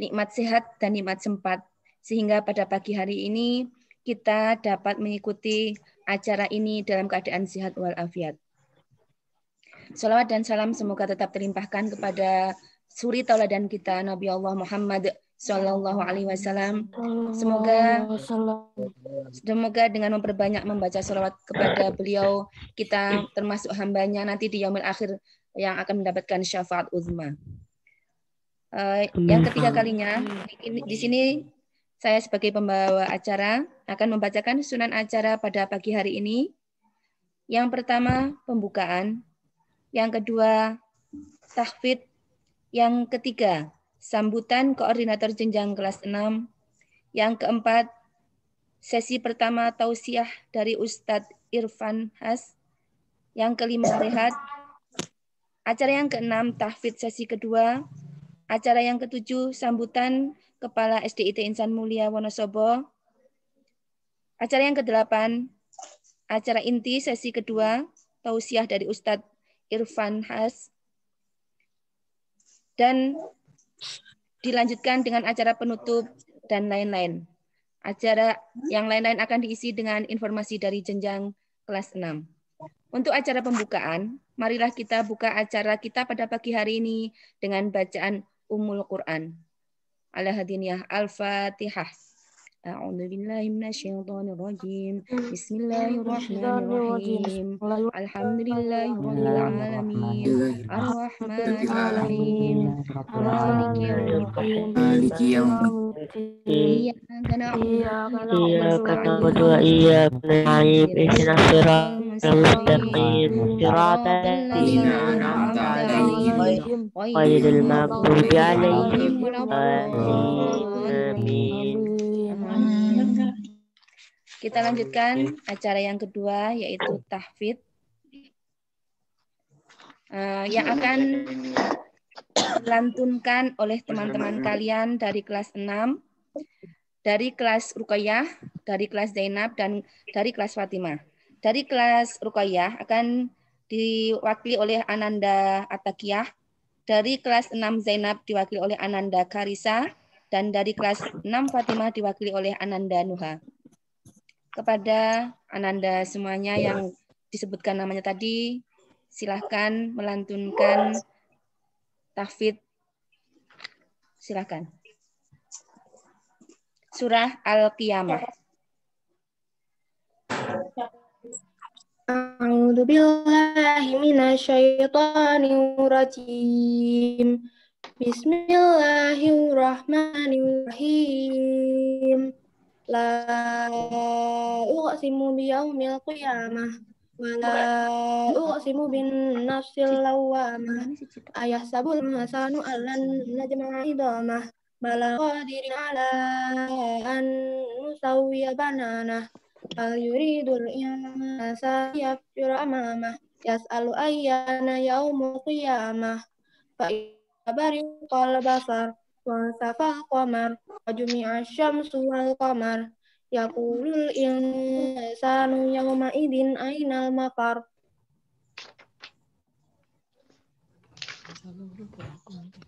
nikmat sehat dan nikmat sempat, sehingga pada pagi hari ini kita dapat mengikuti acara ini dalam keadaan sehat walafiat. Salawat dan salam semoga tetap terlimpahkan kepada suri tauladan kita Nabi Allah Muhammad Sallallahu Alaihi Wasallam. Semoga dengan memperbanyak membaca salawat kepada beliau, kita termasuk hambanya nanti di yaumil akhir yang akan mendapatkan syafaat uzma. Yang ketiga kalinya di sini saya sebagai pembawa acara akan membacakan susunan acara pada pagi hari ini. Yang pertama pembukaan, yang kedua tahfidz, yang ketiga sambutan koordinator jenjang kelas 6, yang keempat sesi pertama tausiah dari Ustadz Irfan Has, yang kelima rehat, acara yang keenam tahfidz sesi kedua, acara yang ketujuh sambutan Kepala SDIT Insan Mulia Wonosobo, acara yang kedelapan acara inti sesi kedua tausiah dari Ustadz Irfan Has, dan dilanjutkan dengan acara penutup dan lain-lain. Acara yang lain-lain akan diisi dengan informasi dari jenjang kelas 6. Untuk acara pembukaan, marilah kita buka acara kita pada pagi hari ini dengan bacaan Ummul Quran. Al-Hadiniyah Al-Fatihah. A'udzu billahi minasyaitonir rajim. Bismillahirrahmanirrahim. Alhamdulillahirabbil alamin. Arrahmanir rahim. Maliki yaumiddin. Iyyaka na'budu wa iyyaka nasta'in. Ihdinas siratal mustaqim. Siratal ladzina an'amta 'alaihim ghairil maghdubi 'alaihim waladdallin. Kita lanjutkan acara yang kedua, yaitu tahfidz yang akan dilantunkan oleh teman-teman kalian dari kelas 6, dari kelas Ruqayyah, dari kelas Zainab, dan dari kelas Fatimah. Dari kelas Ruqayyah akan diwakili oleh Ananda Atakiyah, dari kelas 6 Zainab diwakili oleh Ananda Karisa, dan dari kelas 6 Fatimah diwakili oleh Ananda Nuha. Kepada Ananda semuanya yang disebutkan namanya tadi, silahkan melantunkan tahfidz. Silahkan. Surah Al-Qiyamah. A'udzu billahi minasyaitonir rajim. Bismillahirrahmanirrahim. La uqsimu biyaumil qiyamah wa la uqsimu bin nafsil lawwamah. Ayahsabul insanu allan najma'a idhamah. Bala qadirin ala an nusawwiya bananah. Hal yuridul insanu yafjura amamah. Yas'alu ayyana yaumul qiyamah. Fa idza bariqal basar wa safal qamar wa jumi'a syamsu wal qamar yaqulul insanu yawma idzin ainal mafar.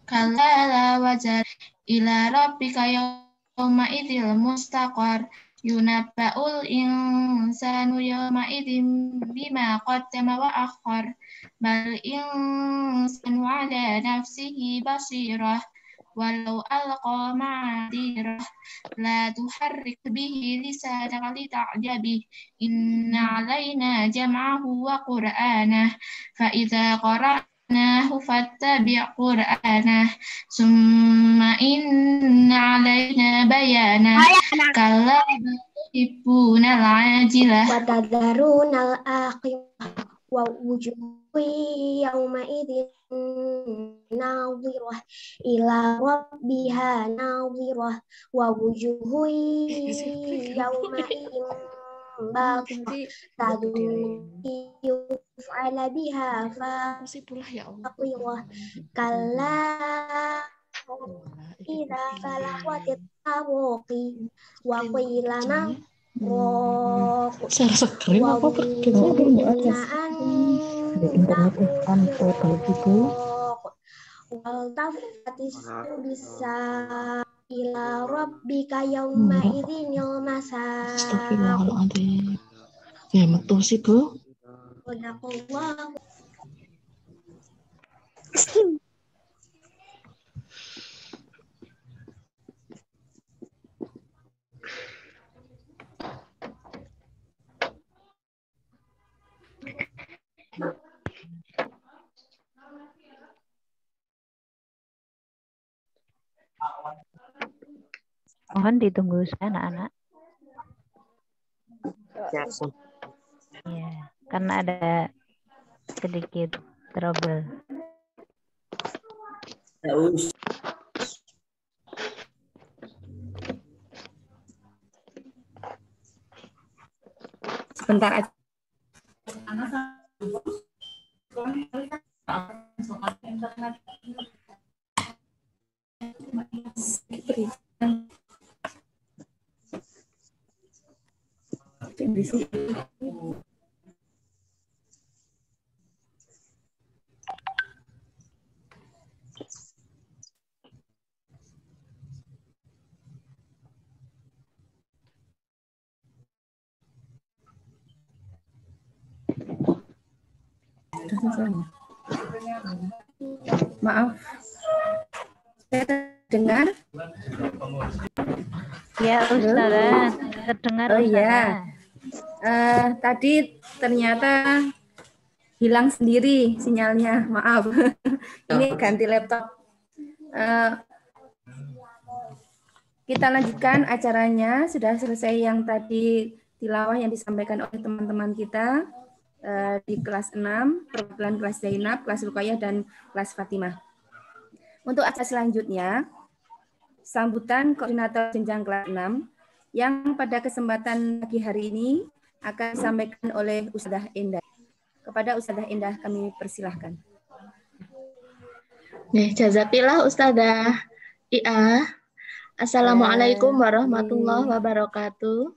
Kalla la wazar ila rabbika yawma idzil mustaqar yunabba'ul insanu yawma idzin bima qaddama wa akhar bal insanu ala nafsihi basirah walau alqa ma'adirah la tuharrik bihi lisanaka lita'jabih inna alaina jam'ahu wa qur'anah fa idza qara'nahu fattabi' qur'anah summa inna alaina bayanah kalla tuhibbunal ajilah Wa tadharunal akhirah wa wujuhu yawma idzin nadhirah ila rabbiha nadhirah wa wujuhu yawma idzin baghirah tad'u yuf'ala biha faqirah kalla idza balaghatit taraqi wa qila wal tafatis bisa ila rabbika yauma idzinil masaq. Astagfirullahaladzim. Ya, metu sih, Bu. Sadaqallah. Mohon ditunggu saya anak-anak. Ya, karena ada sedikit trouble. Sebentar aja. Maaf, saya dengar. Ya, Ustazah, terdengar Oh Ustazah. iya, tadi ternyata hilang sendiri sinyalnya. Maaf, ini ganti laptop. Kita lanjutkan acaranya. Sudah selesai yang tadi tilawah yang disampaikan oleh teman-teman kita di kelas 6, perwakilan kelas Zainab, kelas Rukayah, dan kelas Fatimah. Untuk acara selanjutnya, sambutan koordinator jenjang kelas 6 yang pada kesempatan pagi hari ini akan disampaikan oleh Ustadzah Endah. Kepada Ustadzah Endah kami persilahkan. Nih, jazakillah Ustazah Ia. Assalamualaikum warahmatullahi wabarakatuh.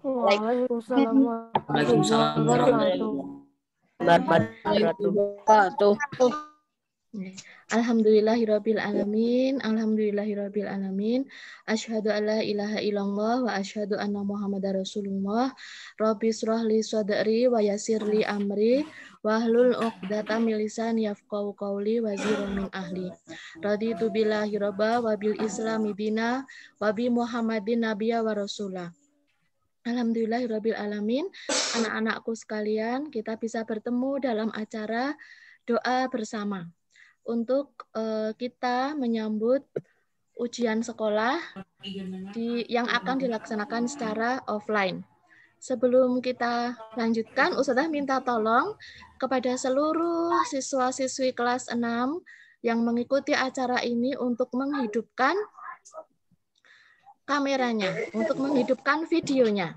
Waalaikumsalam warahmatullahi wabarakatuh. Alhamdulillahirabbil alamin, alhamdulillahirabbil alamin. Asyhadu alla ilaha illallah wa asyhadu anna Muhammadar Rasulullah. Rabbi shrah li sadri wa yassir li amri wahlul 'uqdatam min lisani yafqahu qawli wa zir min ahli. Raditu billahi rabba wa bil islami dina wa bi Muhammadin nabiyya wa rasulah. Alhamdulillahirabbil alamin. Anak-anakku sekalian, kita bisa bertemu dalam acara doa bersama untuk kita menyambut ujian sekolah yang akan dilaksanakan secara offline. Sebelum kita lanjutkan, Ustazah minta tolong kepada seluruh siswa-siswi kelas 6 yang mengikuti acara ini untuk menghidupkan kameranya, untuk menghidupkan videonya.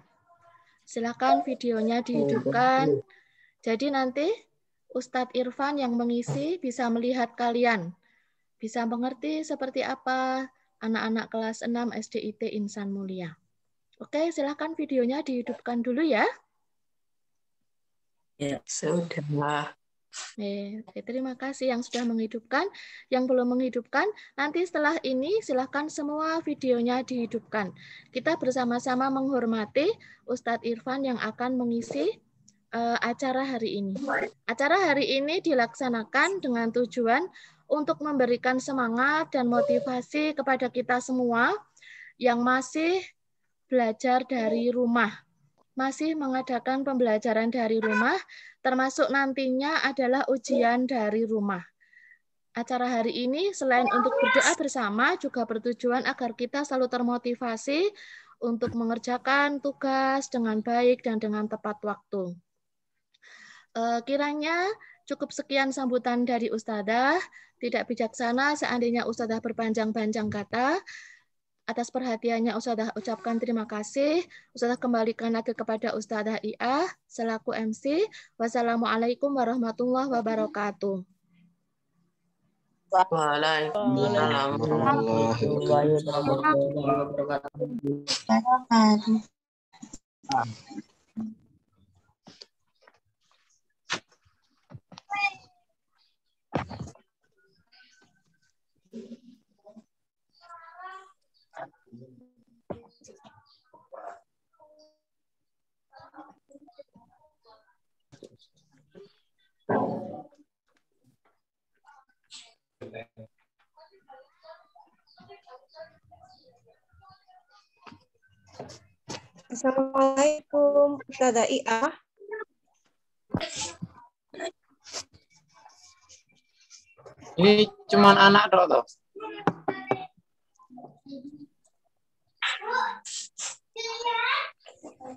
Silakan videonya dihidupkan. Jadi nanti Ustadz Irfan yang mengisi bisa melihat kalian, bisa mengerti seperti apa anak-anak kelas 6 SDIT Insan Mulia. Oke, silakan videonya dihidupkan dulu ya. Ya, sudah. Terima kasih yang sudah menghidupkan. Yang belum menghidupkan, nanti setelah ini silakan semua videonya dihidupkan. Kita bersama-sama menghormati Ustadz Irfan yang akan mengisi acara hari ini. Acara hari ini dilaksanakan dengan tujuan untuk memberikan semangat dan motivasi kepada kita semua yang masih belajar dari rumah, masih mengadakan pembelajaran dari rumah, termasuk nantinya adalah ujian dari rumah. Acara hari ini selain untuk berdoa bersama juga bertujuan agar kita selalu termotivasi untuk mengerjakan tugas dengan baik dan dengan tepat waktu. Kiranya cukup sekian sambutan dari Ustadzah. Tidak bijaksana seandainya Ustadzah berpanjang-panjang kata. Atas perhatiannya Ustadzah ucapkan terima kasih. Ustadzah kembalikan lagi kepada Ustadzah Ia selaku MC. Wassalamualaikum warahmatullahi wabarakatuh. Waalaikumsalam warahmatullahi wabarakatuh. Assalamualaikum, Ustazah Ia. Ini cuman anak dok toh.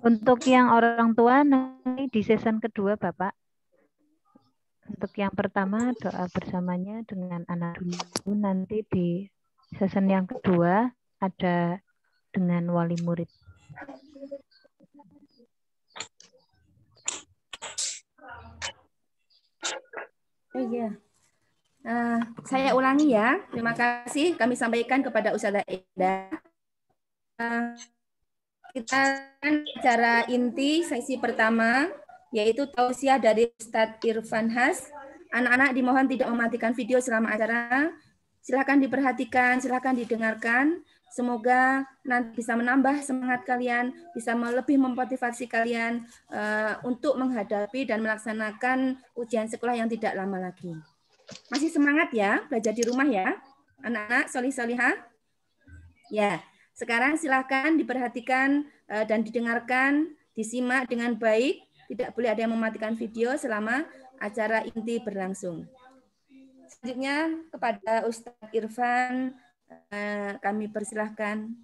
Untuk yang orang tua nanti di season kedua Bapak. Untuk yang pertama doa bersamanya dengan anak dulu, nanti di season yang kedua ada dengan wali murid. Iya. Saya ulangi ya. Terima kasih kami sampaikan kepada Ustazah Eda. Kita akan bicara inti sesi pertama, yaitu tausiah dari Ustadz Irfan Has. Anak-anak dimohon tidak mematikan video selama acara. Silakan diperhatikan, silakan didengarkan. Semoga nanti bisa menambah semangat kalian, bisa lebih memotivasi kalian untuk menghadapi dan melaksanakan ujian sekolah yang tidak lama lagi. Masih semangat ya, belajar di rumah ya, anak-anak solih-solihah. Ya, sekarang silakan diperhatikan dan didengarkan, disimak dengan baik. Tidak boleh ada yang mematikan video selama acara inti berlangsung. Selanjutnya kepada Ustadz Irfan, kami persilahkan.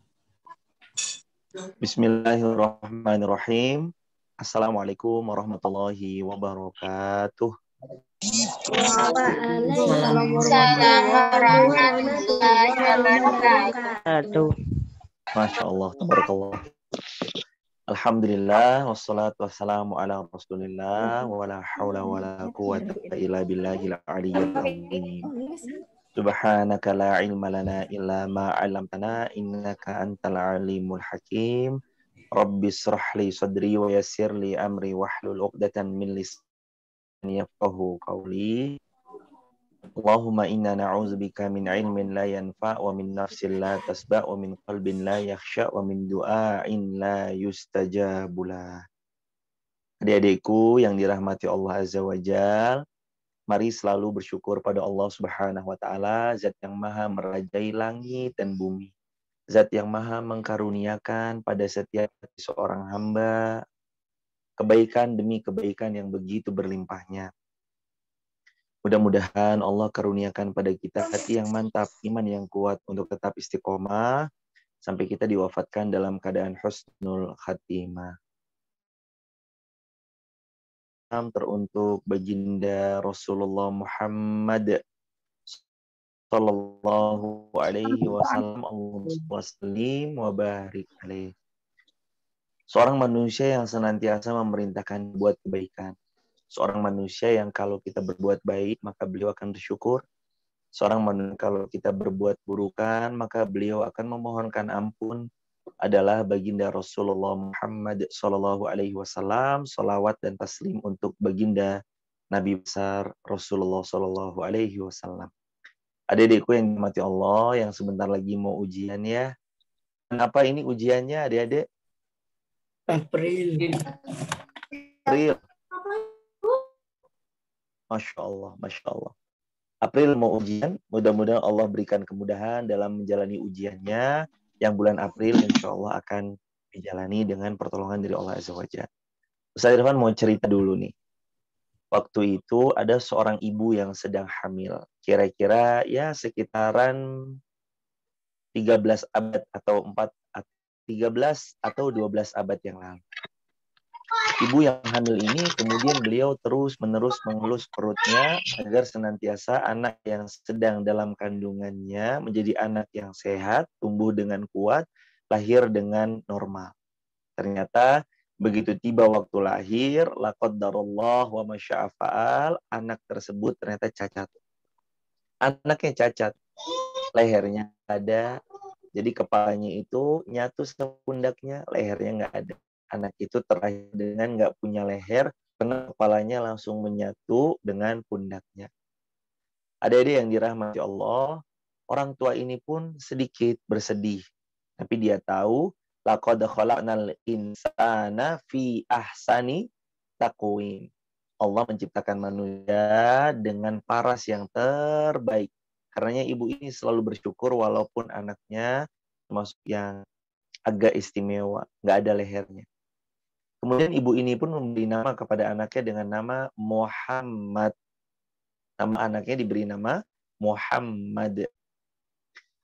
Bismillahirrahmanirrahim. Assalamualaikum warahmatullahi wabarakatuh. Waalaikumsalam warahmatullahi wabarakatuh. Masya Allah, tabarakallah. Alhamdulillah, wassalatu wassalamu ala rasulillah, wa la hawla wa la quwwata illa billahil aliyyil azim. Subhanaka la ilma lana illa ma 'allamtana innaka antal alimul hakim. Rabbi shrah li sadri wa yassir li amri wahlul 'uqdatam min lisani yafqahu qawli. Allahumma inna na'udzubika min ilmin la yanfa' wa min nafsin la tasba' wa min qalbin la yakhsha' wa min du'ain la yustajabula. Adik-adikku yang dirahmati Allah Azza wa Jal, mari selalu bersyukur pada Allah Subhanahu wa Ta'ala, Zat yang maha merajai langit dan bumi, Zat yang maha mengkaruniakan pada setiap seorang hamba kebaikan demi kebaikan yang begitu berlimpahnya. Mudah-mudahan Allah karuniakan pada kita hati yang mantap, iman yang kuat untuk tetap istiqomah sampai kita diwafatkan dalam keadaan husnul khatimah. Teruntuk baginda Rasulullah Muhammad sallallahu alaihi wasallam, Allahumma sallim wa barik alaih. Seorang manusia yang senantiasa memerintahkan buat kebaikan. Seorang manusia yang kalau kita berbuat baik, maka beliau akan bersyukur. Seorang manusia kalau kita berbuat burukan, maka beliau akan memohonkan ampun. Adalah baginda Rasulullah Muhammad sallallahu alaihi wasallam. Salawat dan taslim untuk baginda Nabi besar Rasulullah sallallahu alaihi wasallam. Adik-adikku yang dimati Allah, yang sebentar lagi mau ujian ya. Kenapa ini ujiannya adik-adik? April. Masya Allah, Masya Allah. April mau ujian, mudah-mudahan Allah berikan kemudahan dalam menjalani ujiannya. Yang bulan April insya Allah akan dijalani dengan pertolongan dari Allah Azza wa Jalla. Ustaz Irfan mau cerita dulu nih. Waktu itu ada seorang ibu yang sedang hamil. Kira-kira ya sekitaran 13 abad atau 13 atau 12 abad yang lalu. Ibu yang hamil ini kemudian beliau terus-menerus mengelus perutnya agar senantiasa anak yang sedang dalam kandungannya menjadi anak yang sehat, tumbuh dengan kuat, lahir dengan normal. Ternyata begitu tiba waktu lahir, la qaddarullah wa masya'a fa'al, anak tersebut ternyata cacat. Anaknya cacat, lehernya ada, jadi kepalanya itu nyatu sama pundaknya, lehernya nggak ada. Anak itu terlahir dengan nggak punya leher, karena kepalanya langsung menyatu dengan pundaknya. Adik-adik yang dirahmati Allah, orang tua ini pun sedikit bersedih. Tapi dia tahu, laqad khalaqnal insana fi ahsani taqwim. Allah menciptakan manusia dengan paras yang terbaik. Karenanya ibu ini selalu bersyukur walaupun anaknya termasuk yang agak istimewa, nggak ada lehernya. Kemudian ibu ini pun memberi nama kepada anaknya dengan nama Muhammad. Nama anaknya diberi nama Muhammad.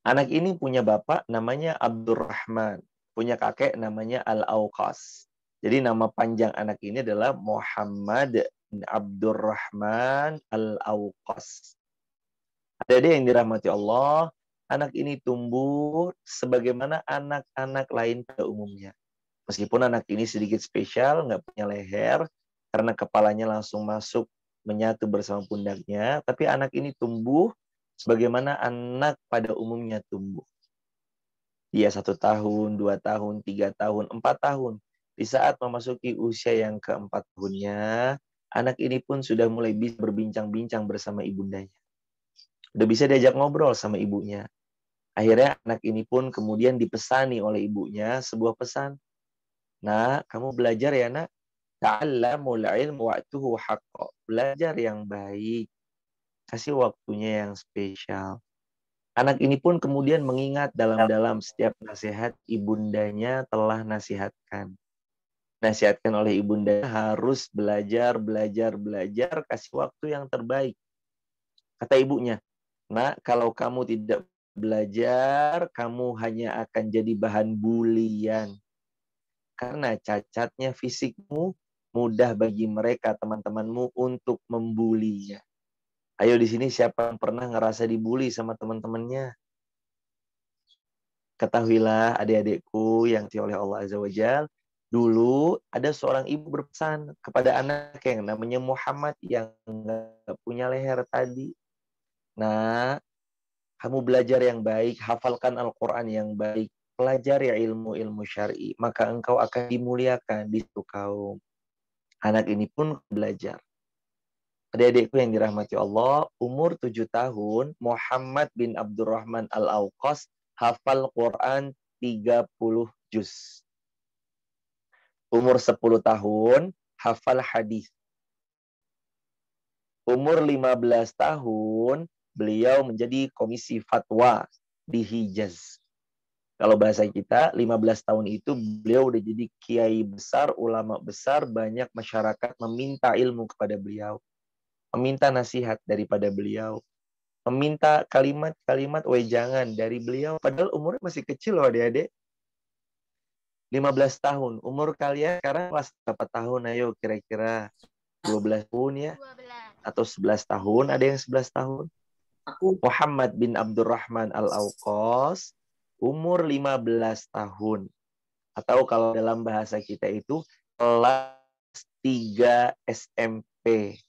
Anak ini punya bapak namanya Abdurrahman. Punya kakek namanya Al-Auqas. Jadi nama panjang anak ini adalah Muhammad bin Abdurrahman Al-Auqas. Adik-adik yang dirahmati Allah, anak ini tumbuh sebagaimana anak-anak lain pada umumnya. Meskipun anak ini sedikit spesial, nggak punya leher, karena kepalanya langsung masuk menyatu bersama pundaknya, tapi anak ini tumbuh sebagaimana anak pada umumnya tumbuh. Dia 1 tahun, 2 tahun, 3 tahun, 4 tahun. Di saat memasuki usia yang ke-4 tahunnya, anak ini pun sudah mulai bisa berbincang-bincang bersama ibundanya. Udah bisa diajak ngobrol sama ibunya. Akhirnya anak ini pun kemudian dipesani oleh ibunya sebuah pesan. Nah, kamu belajar ya nak. Ta'allamul ilmu wa'tuhu haqqa. Belajar yang baik. Kasih waktunya yang spesial. Anak ini pun kemudian mengingat dalam-dalam setiap nasihat ibundanya telah nasihatkan. Nasihatkan oleh ibundanya harus belajar, kasih waktu yang terbaik. Kata ibunya, nak, kalau kamu tidak belajar, kamu hanya akan jadi bahan bulian. Karena cacatnya fisikmu, mudah bagi mereka, teman-temanmu, untuk membulinya. Ayo di sini siapa yang pernah ngerasa dibully sama teman-temannya? Ketahuilah adik-adikku yang dioleh Allah Azza wa Jalla, dulu ada seorang ibu berpesan kepada anak yang namanya Muhammad yang nggak punya leher tadi. Nah, kamu belajar yang baik, hafalkan Al-Quran yang baik, pelajari ilmu-ilmu syar'i, maka engkau akan dimuliakan di suatu kaum. Anak ini pun belajar. Adik-adikku yang dirahmati Allah, umur 7 tahun, Muhammad bin Abdurrahman Al-Auqas hafal Quran 30 juz. Umur 10 tahun, hafal hadis. Umur 15 tahun, beliau menjadi komisi fatwa di Hijaz. Kalau bahasa kita, 15 tahun itu beliau udah jadi kiai besar, ulama besar, banyak masyarakat meminta ilmu kepada beliau. Meminta nasihat daripada beliau. Meminta kalimat-kalimat wejangan dari beliau. Padahal umurnya masih kecil loh adik-adik. 15 tahun. Umur kalian sekarang kelas berapa tahun? Ayo kira-kira 12 tahun ya? 12. Atau 11 tahun? Ada yang 11 tahun? Muhammad bin Abdurrahman Al-Auqas umur 15 tahun. Atau kalau dalam bahasa kita itu kelas 3 SMP.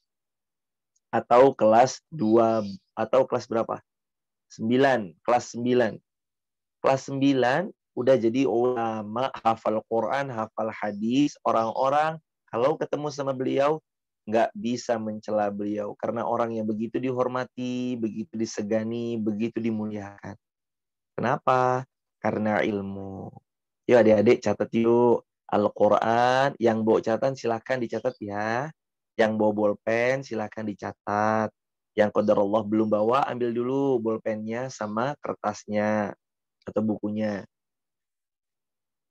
Atau kelas 2, atau kelas berapa? 9, kelas 9. Kelas 9 udah jadi ulama, hafal Quran, hafal hadis. Orang-orang kalau ketemu sama beliau nggak bisa mencela beliau. Karena orang yang begitu dihormati, begitu disegani, begitu dimuliakan. Kenapa? Karena ilmu. Yuk adik-adik catat yuk. Al-Quran, yang bawa catatan silahkan dicatat ya. Yang bawa bolpen silahkan dicatat. Yang qadarullah belum bawa, ambil dulu bolpennya sama kertasnya atau bukunya.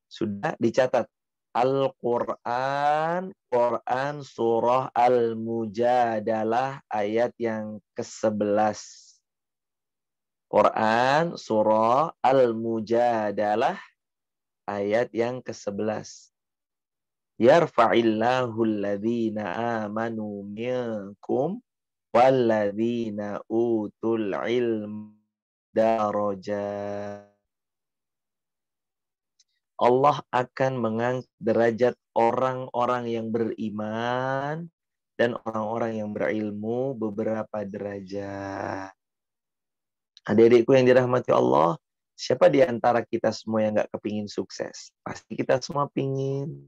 Sudah dicatat. Al-Quran, Quran surah Al-Mujadalah ayat yang ke-11. Quran surah Al-Mujadalah ayat yang ke-11. Yarfa'illahu alladhina amanu minkum walladzina utul ilm darajat. Allah akan mengangkat derajat orang-orang yang beriman dan orang-orang yang berilmu beberapa derajat. Adik-adikku yang dirahmati Allah, siapa di antara kita semua yang nggak kepingin sukses? Pasti kita semua pingin.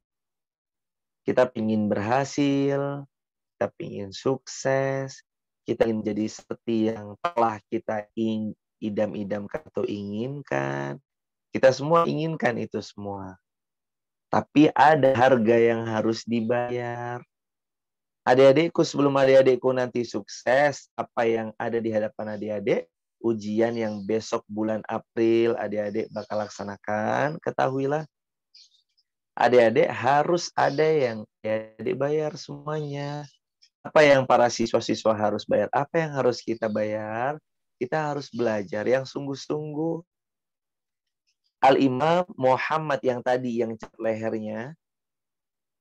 Kita pingin berhasil, kita pingin sukses, kita ingin jadi seperti yang telah kita idam-idamkan atau inginkan. Kita semua inginkan itu semua. Tapi ada harga yang harus dibayar. Adik-adikku, sebelum adik-adikku nanti sukses, apa yang ada di hadapan adik-adik, ujian yang besok bulan April adik-adik bakal laksanakan, ketahuilah adik-adik harus ada yang adik bayar semuanya. Apa yang para siswa-siswa harus bayar? Apa yang harus kita bayar? Kita harus belajar yang sungguh-sungguh. Al-Imam Muhammad yang tadi yang cat lehernya,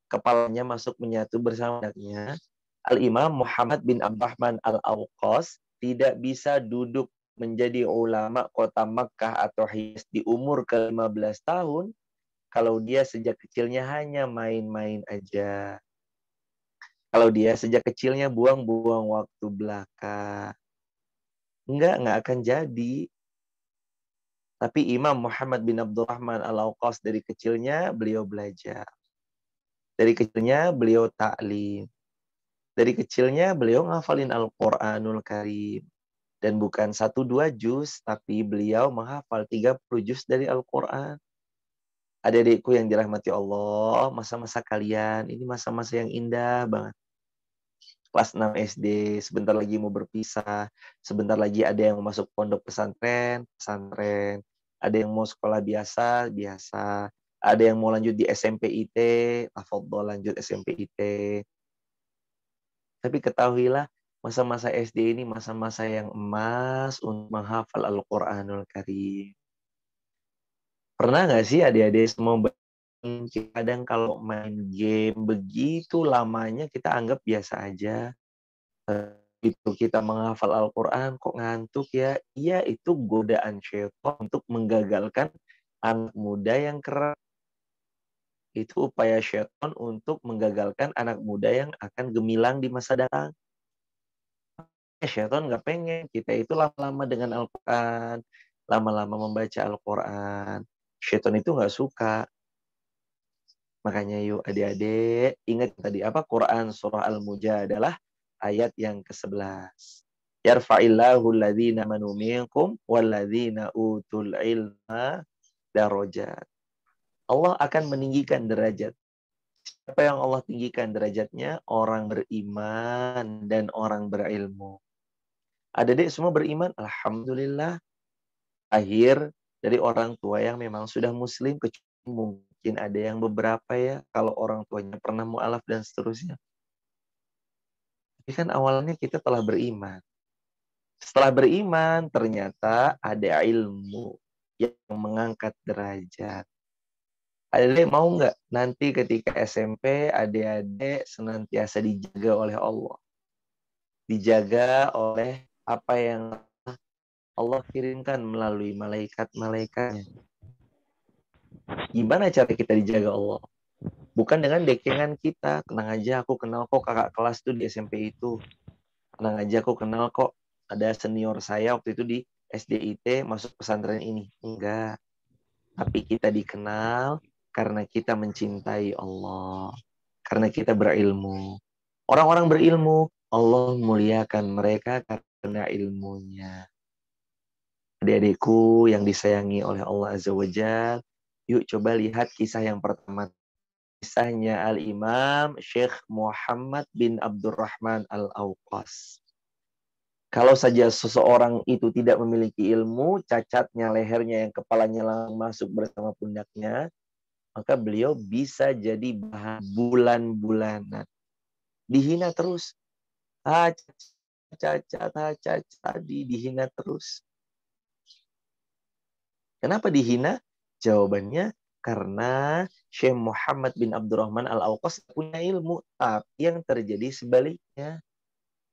kepalanya masuk menyatu bersama anaknya. Al-Imam Muhammad bin Abdurrahman Al-Awqas tidak bisa duduk menjadi ulama kota Makkah atau Hijaz di umur ke-15 tahun kalau dia sejak kecilnya hanya main-main aja. Kalau dia sejak kecilnya buang-buang waktu belaka. Enggak akan jadi. Tapi Imam Muhammad bin Abdurrahman Al-Awqas dari kecilnya beliau belajar. Dari kecilnya beliau ta'lim. Dari kecilnya beliau ngafalin Al-Quranul Karim. Dan bukan 1-2 juz, tapi beliau menghafal 30 juz dari Al-Quran. Adik-adikku yang dirahmati Allah, masa-masa kalian, ini masa-masa yang indah banget. Kelas 6 SD, sebentar lagi mau berpisah, sebentar lagi ada yang mau masuk pondok pesantren, ada yang mau sekolah biasa, ada yang mau lanjut di SMP IT, tafadhol lanjut SMP IT. Tapi ketahuilah, masa-masa SD ini masa-masa yang emas untuk menghafal Al-Quranul Karim. Pernah nggak sih adik-adik semua kadang kalau main game begitu lamanya kita anggap biasa aja. Itu kita menghafal Al-Quran kok ngantuk ya? Iya, itu godaan syaitan untuk menggagalkan anak muda yang keras. Itu upaya syaitan untuk menggagalkan anak muda yang akan gemilang di masa datang. Syaitan nggak pengen kita itu lama-lama dengan Al-Quran, lama-lama membaca Al-Quran. Syaitan itu nggak suka. Makanya yuk adik-adik, ingat tadi apa? Quran surah Al-Mujadalah ayat yang ke-11. Yarfa'illahu alladhina amanu minkum walladhina utul ilma darajat. Allah akan meninggikan derajat. Siapa yang Allah tinggikan derajatnya? Orang beriman dan orang berilmu. Adik-adik semua beriman? Alhamdulillah. Akhir dari orang tua yang memang sudah muslim, kecuali mungkin ada yang beberapa ya, kalau orang tuanya pernah mu'alaf dan seterusnya. Tapi kan awalnya kita telah beriman. Setelah beriman, ternyata ada ilmu yang mengangkat derajat. Adik-adik mau nggak nanti ketika SMP, adik-adik senantiasa dijaga oleh Allah. Dijaga oleh apa yang Allah kirimkan melalui malaikat-malaikatnya. Gimana cara kita dijaga Allah? Bukan dengan dekengan kita. Tenang aja, aku kenal kok kakak kelas tuh di SMP itu. Tenang aja, aku kenal kok ada senior saya waktu itu di SDIT masuk pesantren ini. Enggak. Tapi kita dikenal karena kita mencintai Allah. Karena kita berilmu. Orang-orang berilmu, Allah muliakan mereka karena ilmunya. Adik-adikku yang disayangi oleh Allah Azza wa Jalla, yuk coba lihat kisah yang pertama. Kisahnya Al-Imam Syekh Muhammad bin Abdurrahman Al-Awqas. Kalau saja seseorang itu tidak memiliki ilmu, cacatnya lehernya yang kepalanya langsung masuk bersama pundaknya, maka beliau bisa jadi bahan bulan-bulanan. Dihina terus. Cacat, dihina terus. Kenapa dihina? Jawabannya karena Syekh Muhammad bin Abdurrahman Al-Awqas punya ilmu, tapi yang terjadi sebaliknya.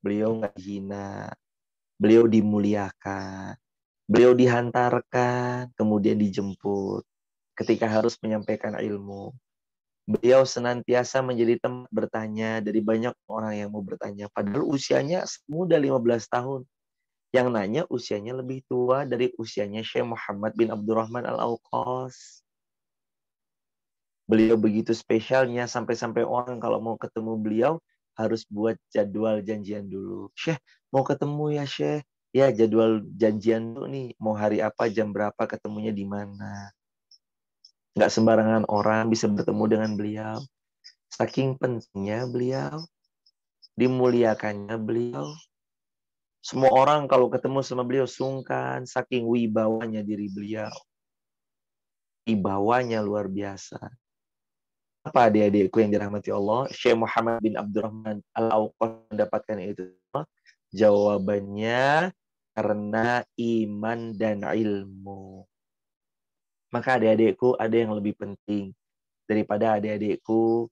Beliau nggak dihina, beliau dimuliakan, beliau dihantarkan, kemudian dijemput ketika harus menyampaikan ilmu. Beliau senantiasa menjadi tempat bertanya dari banyak orang yang mau bertanya. Padahal usianya muda 15 tahun. Yang nanya usianya lebih tua dari usianya Syekh Muhammad bin Abdurrahman Al-Awqas. Beliau begitu spesialnya sampai-sampai orang kalau mau ketemu beliau harus buat jadwal janjian dulu. Syekh, mau ketemu ya Syekh? Ya, jadwal janjian dulu nih. Mau hari apa, jam berapa, ketemunya di mana. Nggak sembarangan orang bisa bertemu dengan beliau. Saking pentingnya beliau, dimuliakannya beliau. Semua orang kalau ketemu sama beliau sungkan, saking wibawanya diri beliau. Wibawanya luar biasa. Apa adik-adikku yang dirahmati Allah? Syekh Muhammad bin Abdurrahman Al-Auqas mendapatkan itu. Jawabannya karena iman dan ilmu. Maka adik-adikku ada yang lebih penting daripada adik-adikku.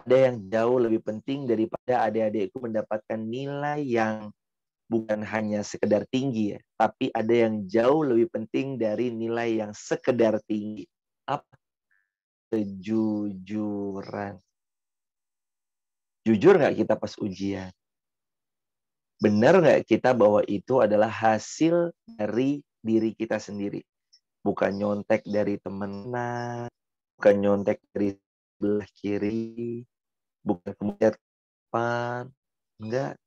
Ada yang jauh lebih penting daripada adik-adikku mendapatkan nilai yang bukan hanya sekedar tinggi ya, tapi ada yang jauh lebih penting dari nilai yang sekedar tinggi. Apa? Kejujuran. Jujur nggak kita pas ujian? Benar nggak kita bahwa itu adalah hasil dari diri kita sendiri? Bukan nyontek dari temenan, bukan nyontek dari sebelah kiri, bukan kemudian depan. Enggak.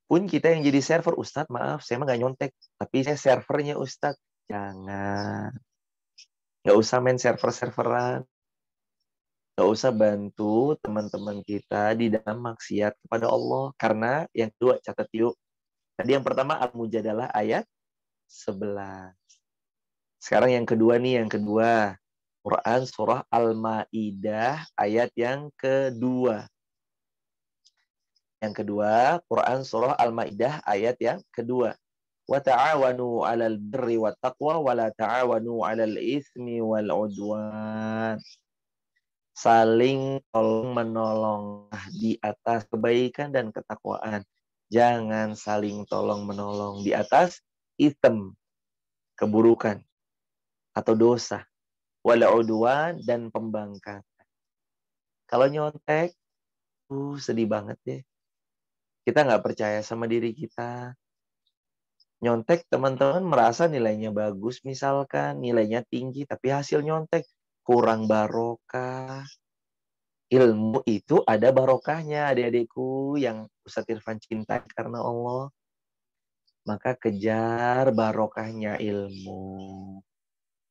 Pun kita yang jadi server, Ustadz maaf, saya mah nggak nyontek. Tapi saya servernya Ustadz. Jangan. Nggak usah main server-serveran. Nggak usah bantu teman-teman kita di dalam maksiat kepada Allah. Karena yang kedua, catat yuk. Tadi yang pertama, Al-Mujadalah ayat 11. Sekarang yang kedua nih, yang kedua. Quran surah Al-Ma'idah ayat yang kedua. Yang kedua, Quran surah Al-Maidah ayat yang kedua. Wa ta'awanu 'alal birri wat taqwa wa la ta'awanu 'alal itsmi wal 'udwan. Saling tolong menolong di atas kebaikan dan ketakwaan. Jangan saling tolong menolong di atas itsm, keburukan atau dosa, wal 'udwan dan pembangkangan. Kalau nyontek, sedih banget deh. Kita nggak percaya sama diri kita. Nyontek teman-teman merasa nilainya bagus misalkan, nilainya tinggi, tapi hasil nyontek kurang barokah. Ilmu itu ada barokahnya adik-adikku yang Ustadz Irfan cintai karena Allah. Maka kejar barokahnya ilmu.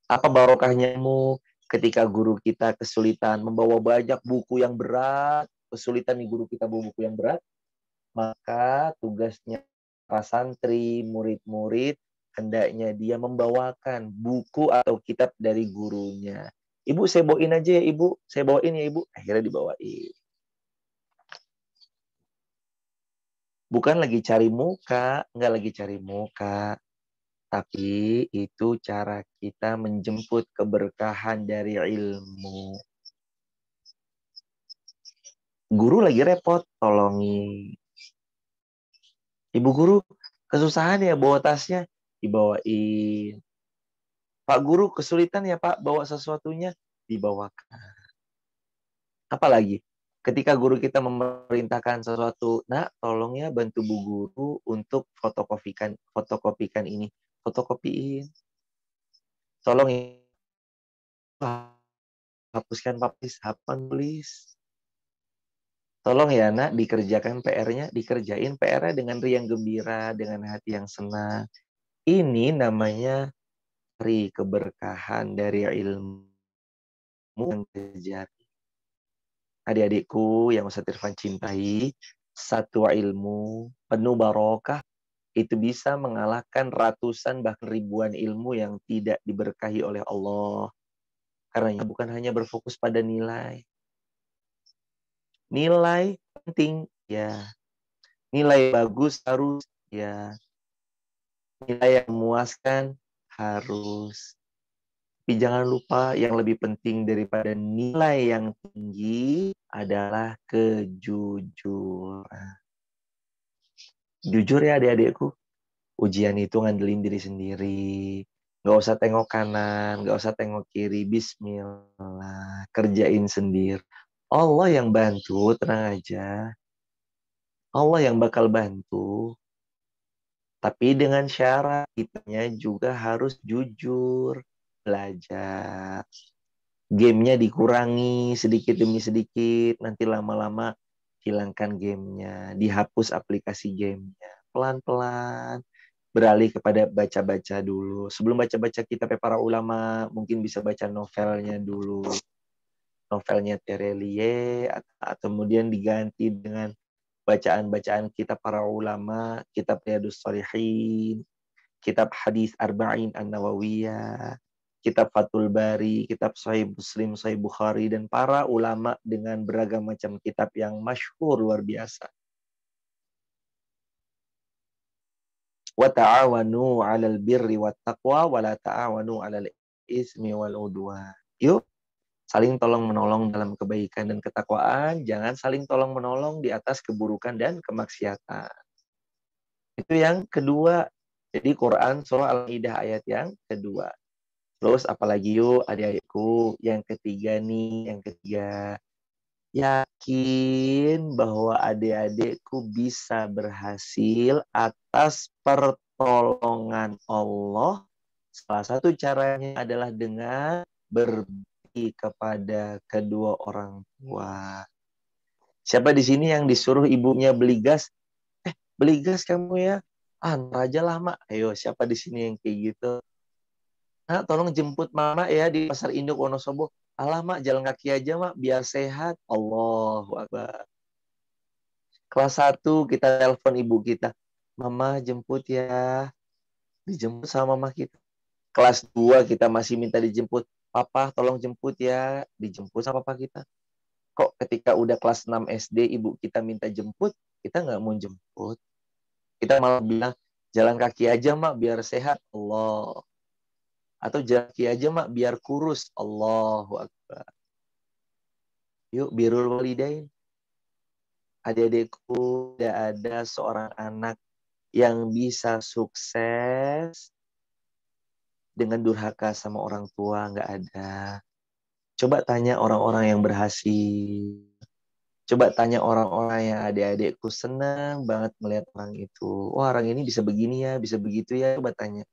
Apa barokahnya ilmu? Ketika guru kita kesulitan membawa banyak buku yang berat, kesulitan nih guru kita bawa buku yang berat, maka tugasnya para santri, murid-murid, hendaknya dia membawakan buku atau kitab dari gurunya. Ibu, saya bawain aja ya, Ibu. Saya bawain ya, Ibu. Akhirnya dibawain. Bukan lagi cari muka, nggak lagi cari muka. Tapi itu cara kita menjemput keberkahan dari ilmu. Guru lagi repot, tolongin. Ibu guru kesusahan ya bawa tasnya, dibawain. Pak guru kesulitan ya Pak bawa sesuatunya, dibawakan. Apalagi ketika guru kita memerintahkan sesuatu, nak tolong ya bantu bu guru untuk fotokopikan ini, fotokopiin. Tolong ya, hapuskan papis, hapus tulis. Tolong ya nak, dikerjakan PR-nya, dikerjain PR-nya dengan riang gembira, dengan hati yang senang. Ini namanya dari keberkahan dari ilmu yang terjadi. Adik-adikku yang Ustadz Irfan cintai, satu ilmu penuh barokah itu bisa mengalahkan ratusan bahkan ribuan ilmu yang tidak diberkahi oleh Allah. Karena bukan hanya berfokus pada nilai. Nilai penting, ya. Nilai bagus harus, ya. Nilai yang memuaskan harus. Tapi jangan lupa yang lebih penting daripada nilai yang tinggi adalah kejujuran. Jujur ya adik-adikku, ujian itu ngandelin diri sendiri. Gak usah tengok kanan, gak usah tengok kiri. Bismillah, kerjain sendiri. Allah yang bantu, tenang aja. Allah yang bakal bantu. Tapi dengan syarat kitanya juga harus jujur. Belajar. Gamenya dikurangi sedikit demi sedikit. Nanti lama-lama hilangkan gamenya. Dihapus aplikasi gamenya. Pelan-pelan. Beralih kepada baca-baca dulu. Sebelum baca-baca kitab para ulama, mungkin bisa baca novelnya dulu. Novelnya Terelie, atau kemudian diganti dengan bacaan-bacaan kitab para ulama, kitab Riyadhus Shalihin, kitab hadis Arba'in An-Nawawiyah, kitab Fathul Bari, kitab Sahih Muslim, Sahih Bukhari, dan para ulama dengan beragam macam kitab yang masyhur luar biasa. Wa ta'awanu 'alal birri wat taqwa wa la ta'awanu 'alal ismi wal udwan. Yuk, saling tolong-menolong dalam kebaikan dan ketakwaan, jangan saling tolong-menolong di atas keburukan dan kemaksiatan. Itu yang kedua. Jadi Quran surah Al-Maidah ayat yang kedua. Terus apalagi yuk adik-adikku, yang ketiga nih, yang ketiga. Yakin bahwa adik-adikku bisa berhasil atas pertolongan Allah. Salah satu caranya adalah dengan berbakti kepada kedua orang tua. Siapa di sini yang disuruh ibunya beli gas? Beli gas kamu ya? Ntar aja lah, Mak. Ayo, siapa di sini yang kayak gitu? Nah, tolong jemput Mama ya di Pasar Induk Wonosobo. Alah, Mak, jalan kaki aja, Mak, biar sehat. Allahu Akbar. Kelas 1 kita telepon ibu kita. Mama jemput ya. Dijemput sama mama kita. Kelas 2 kita masih minta dijemput. Papa tolong jemput ya. Dijemput sama papa kita. Kok ketika udah kelas 6 SD ibu kita minta jemput, kita nggak mau jemput. Kita malah bilang, jalan kaki aja mak biar sehat. Allah. Atau jalan kaki aja mak biar kurus. Allahu Akbar. Yuk birrul walidain. Adik-adikku, tidak ada seorang anak yang bisa sukses dengan durhaka sama orang tua, nggak ada. Coba tanya orang-orang yang berhasil. Coba tanya orang-orang yang adik-adikku senang banget melihat orang itu. Wah, orang ini bisa begini ya, bisa begitu ya. Coba tanya.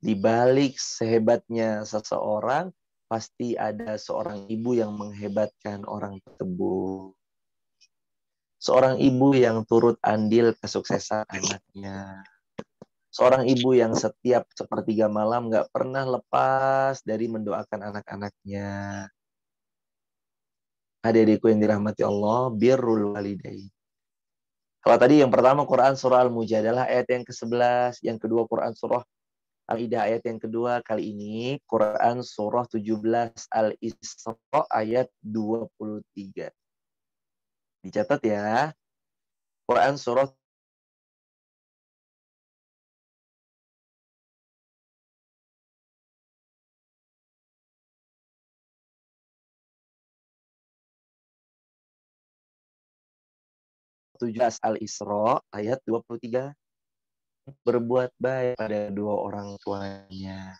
Di balik sehebatnya seseorang, pasti ada seorang ibu yang menghebatkan orang tersebut. Seorang ibu yang turut andil kesuksesan anaknya. Seorang ibu yang setiap sepertiga malam gak pernah lepas dari mendoakan anak-anaknya. Adik-adikku yang dirahmati Allah, birrul walidain. Kalau tadi yang pertama Quran surah Al-Mujadalah ayat yang ke-11, yang kedua Quran surah Al-Maidah ayat yang kedua, kali ini Quran surah 17 Al-Isra ayat 23. Dicatat ya. Quran surah Al-Isra ayat 23. Berbuat baik pada dua orang tuanya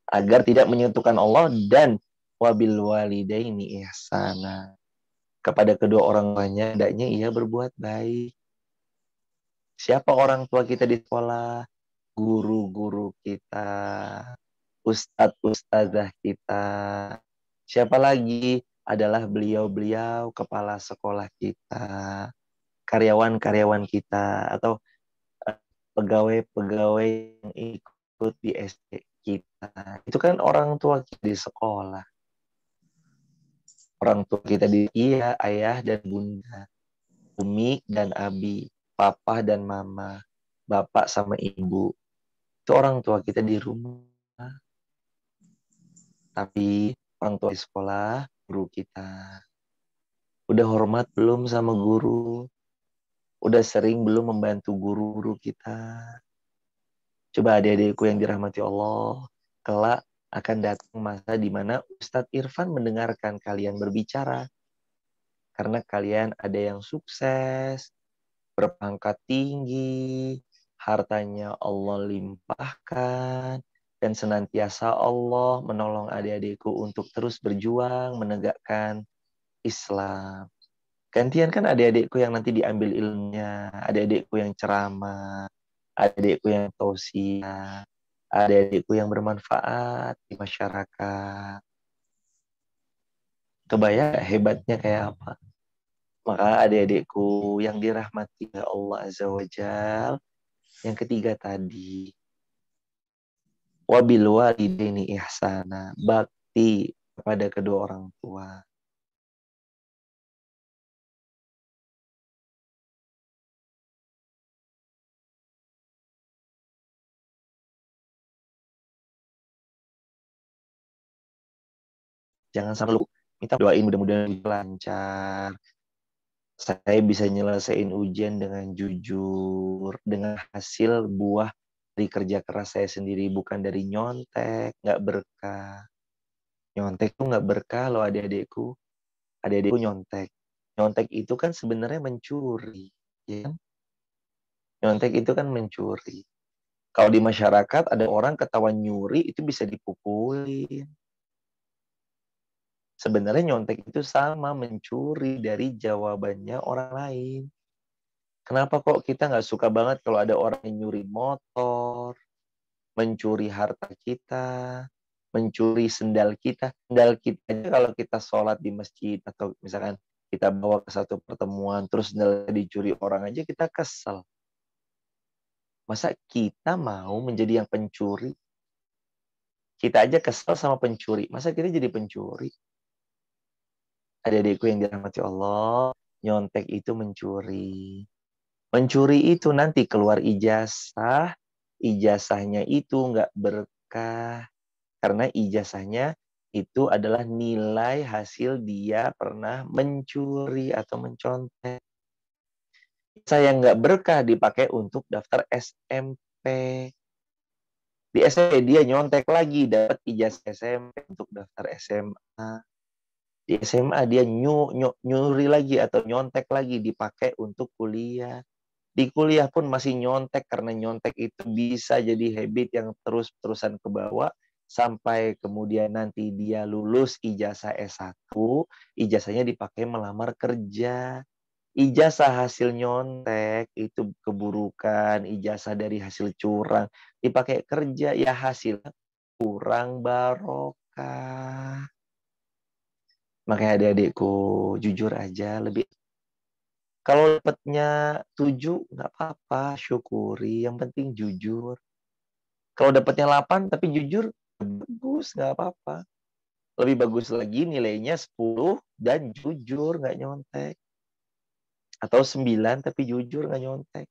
agar tidak menyentuhkan Allah, dan wabil walidaini ihsana. Kepada kedua orang tuanya hendaknya ia berbuat baik. Siapa orang tua kita di sekolah? Guru-guru kita, ustadz-ustadzah kita. Siapa lagi? Adalah beliau-beliau kepala sekolah kita, karyawan-karyawan kita, atau pegawai-pegawai yang ikut di SD kita. Itu kan orang tua kita di sekolah. Orang tua kita di ayah dan bunda, umi dan abi, papa dan mama, bapak sama ibu. Itu orang tua kita di rumah. Tapi orang tua di sekolah, guru kita. Udah hormat belum sama guru? Udah sering belum membantu guru-guru kita? Coba adik-adikku yang dirahmati Allah, kelak akan datang masa di mana Ustadz Irfan mendengarkan kalian berbicara. Karena kalian ada yang sukses, berpangkat tinggi, hartanya Allah limpahkan, dan senantiasa Allah menolong adik-adikku untuk terus berjuang menegakkan Islam. Gantian kan adik-adikku yang nanti diambil ilmunya, adik-adikku yang ceramah, adik-adikku yang tausiah, adik-adikku yang bermanfaat di masyarakat. Kebayang hebatnya kayak apa? Maka adik-adikku yang dirahmati Allah Azza wa Jal, yang ketiga tadi, wabil walidaini ihsana, bakti kepada kedua orang tua. Jangan sampai lupa. Minta doain mudah-mudahan lancar. Saya bisa nyelesain ujian dengan jujur, dengan hasil buah dari kerja keras saya sendiri, bukan dari nyontek, nggak berkah. Nyontek tuh nggak berkah loh adik-adikku. Adik-adikku nyontek. Nyontek itu kan sebenarnya mencuri. Ya? Nyontek itu kan mencuri. Kalau di masyarakat ada orang ketahuan nyuri itu bisa dipukulin. Sebenarnya nyontek itu sama mencuri dari jawabannya orang lain. Kenapa kok kita nggak suka banget kalau ada orang yang nyuri motor, mencuri harta kita, mencuri sendal kita. Sendal kita aja kalau kita sholat di masjid atau misalkan kita bawa ke satu pertemuan, terus sendal dicuri orang aja kita kesel. Masa kita mau menjadi yang pencuri? Kita aja kesel sama pencuri. Masa kita jadi pencuri? Adik-adikku yang dirahmati Allah, nyontek itu mencuri. Mencuri itu nanti keluar ijazah, ijazahnya itu nggak berkah. Karena ijazahnya itu adalah nilai hasil dia pernah mencuri atau mencontek. Saya nggak berkah dipakai untuk daftar SMP. Di SMP dia nyontek lagi, dapat ijazah SMP untuk daftar SMA. Di SMA dia nyuri lagi atau nyontek lagi dipakai untuk kuliah. Di kuliah pun masih nyontek karena nyontek itu bisa jadi habit yang terus-terusan ke bawah sampai kemudian nanti dia lulus ijazah S1, ijazahnya dipakai melamar kerja. Ijazah hasil nyontek itu keburukan, ijazah dari hasil curang dipakai kerja ya hasilnya kurang barokah. Makanya adik-adikku jujur aja lebih. Kalau dapatnya 7 nggak apa-apa, syukuri. Yang penting jujur. Kalau dapatnya 8 tapi jujur, bagus, nggak apa-apa. Lebih bagus lagi nilainya 10 dan jujur, nggak nyontek. Atau 9 tapi jujur, nggak nyontek.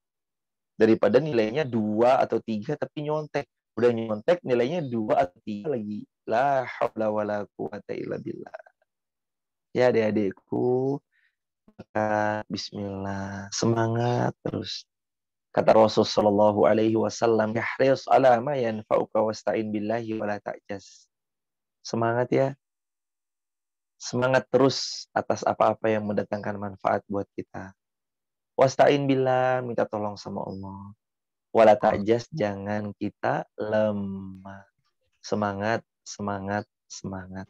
Daripada nilainya 2 atau 3 tapi nyontek. Udah nyontek nilainya 2 atau 3 lagi. La haula wala quwata illa billah. Ya adik-adikku, maka bismillah, semangat terus. Kata Rasulullah Shallallahu Alaihi Wasallam, "Ihris ala ma yanfa'uka wasta'in billahi wala ta'jas." Semangat ya, semangat terus atas apa-apa yang mendatangkan manfaat buat kita. Wasta'in billah, minta tolong sama Allah. Wala ta'jas, jangan kita lemah. Semangat, semangat, semangat.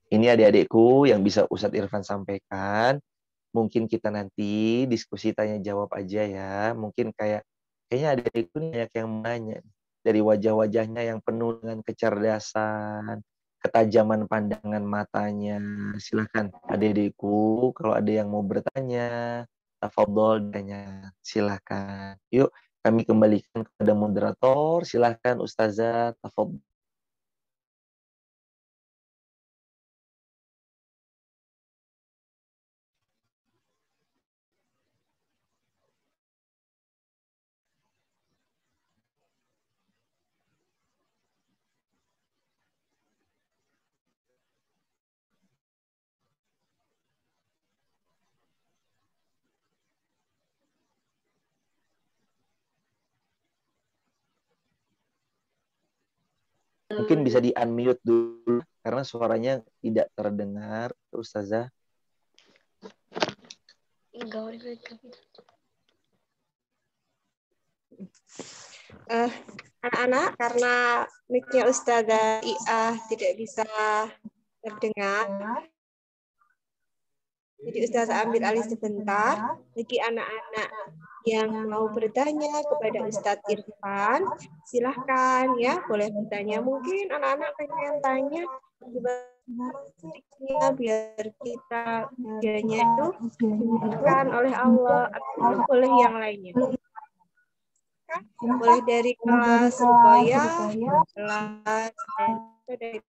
Ini adik-adikku yang bisa Ustadz Irfan sampaikan. Mungkin kita nanti diskusi tanya jawab aja ya. Mungkin kayaknya adik-adikku banyak yang menanya. Dari wajah-wajahnya yang penuh dengan kecerdasan, ketajaman pandangan matanya. Silahkan adik-adikku kalau ada yang mau bertanya, tafadhol tanya. Silahkan. Yuk kami kembalikan kepada moderator. Silahkan Ustazah, tafadhol. Mungkin bisa di-unmute dulu karena suaranya tidak terdengar, Ustazah. Anak-anak, karena mic-nya Ustazah Ia tidak bisa terdengar, jadi Ustazah ambil alih sebentar. Bagi anak-anak yang mau bertanya kepada Ustadz Irfan, silahkan ya, boleh bertanya. Mungkin anak-anak pengen tanya gimana biar kita kiranya itu dimudahkan oleh Allah, atau boleh yang lainnya. Boleh dari kelas Ruqayyah, kelas dari